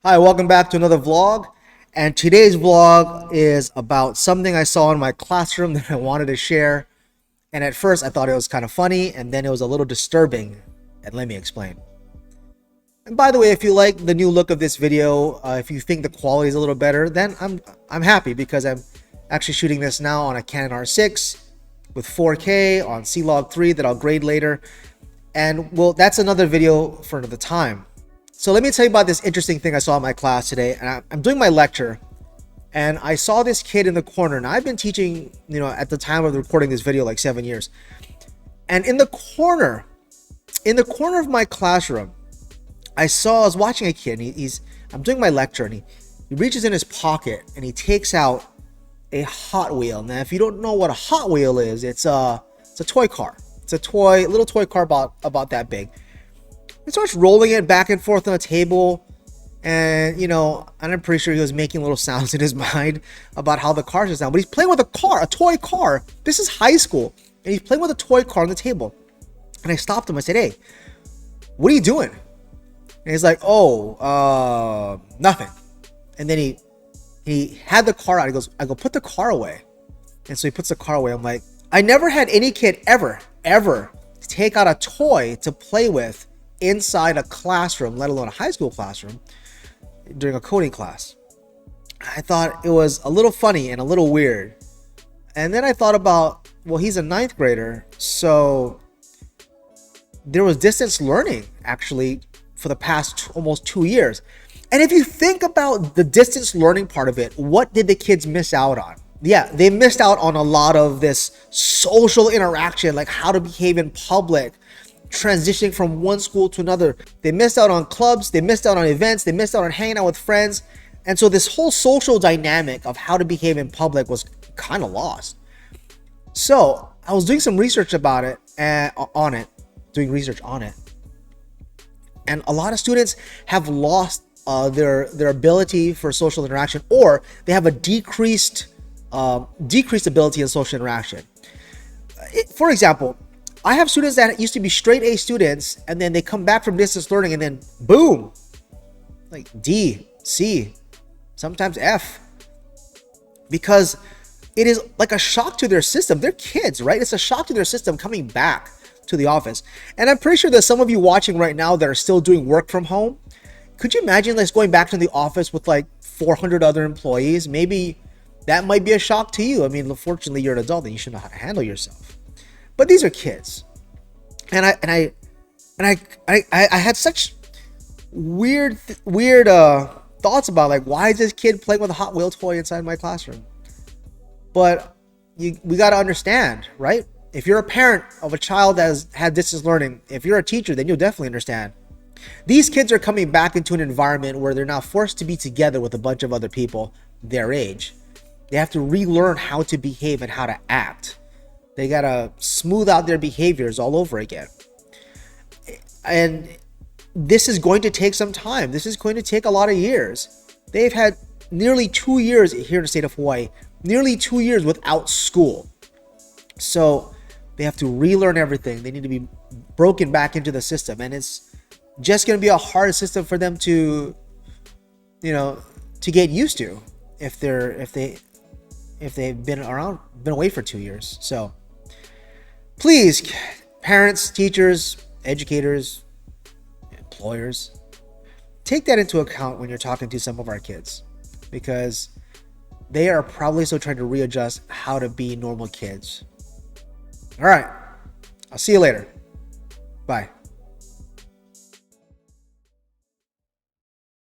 Hi, welcome back to another vlog. And today's vlog is about something I saw in my classroom that I wanted to share. And at first I thought it was kind of funny, and then it was a little disturbing. And let me explain. And by the way, if you like the new look of this video, if you think the quality is a little better, then I'm happy because I'm actually shooting this now on a Canon R6 with 4K on C-Log 3 that I'll grade later. And well, that's another video for another time. So let me tell you about this interesting thing I saw in my class today. And I'm doing my lecture, and I saw this kid in the corner. Now I've been teaching, at the time of recording this video, like 7 years. And in the corner of my classroom, I was watching a kid. And I'm doing my lecture, and he reaches in his pocket and he takes out a Hot Wheel. Now, if you don't know what a Hot Wheel is, it's a toy car. It's a little toy car about that big. He starts rolling it back and forth on the table, and I'm pretty sure he was making little sounds in his mind about how the car sound. But he's playing with a toy car. This is high school, and he's playing with a toy car on the table. And I stopped him. I said, "Hey, what are you doing?" And he's like, "Oh, nothing." And then he had the car out. He goes, "I go put the car away." And so he puts the car away. I'm like, I never had any kid ever take out a toy to play with inside a classroom, let alone a high school classroom, during a coding class. I thought it was a little funny and a little weird. And then I thought about, well, he's a 9th grader, so there was distance learning actually for the past almost 2 years. And if you think about the distance learning part of it, what did the kids miss out on? Yeah, they missed out on a lot of this social interaction, like how to behave in public, transitioning from one school to another. They missed out on clubs, they missed out on events, they missed out on hanging out with friends. And so this whole social dynamic of how to behave in public was kind of lost. So I was doing some research about it, doing research on it. And a lot of students have lost their ability for social interaction, or they have a decreased ability in social interaction. For example, I have students that used to be straight A students, and then they come back from distance learning, and then boom, like D, C, sometimes F, because it is like a shock to their system. They're kids, right? It's a shock to their system coming back to the office. And I'm pretty sure that some of you watching right now that are still doing work from home, could you imagine like going back to the office with like 400 other employees? Maybe that might be a shock to you. I mean, fortunately, you're an adult and you should know how to handle yourself. But these are kids, and I had such weird thoughts about, like, why is this kid playing with a Hot Wheel toy inside my classroom? But we got to understand, right? If you're a parent of a child that has had distance learning, if you're a teacher, then you'll definitely understand. These kids are coming back into an environment where they're now forced to be together with a bunch of other people their age. They have to relearn how to behave and how to act. They gotta smooth out their behaviors all over again. And this is going to take some time. This is going to take a lot of years. They've had nearly 2 years here in the state of Hawaii, nearly 2 years without school. So they have to relearn everything. They need to be broken back into the system. And it's just going to be a hard system for them to get used to if they've been away for 2 years. So please, parents, teachers, educators, employers, take that into account when you're talking to some of our kids, because they are probably still trying to readjust how to be normal kids. All right, I'll see you later. Bye.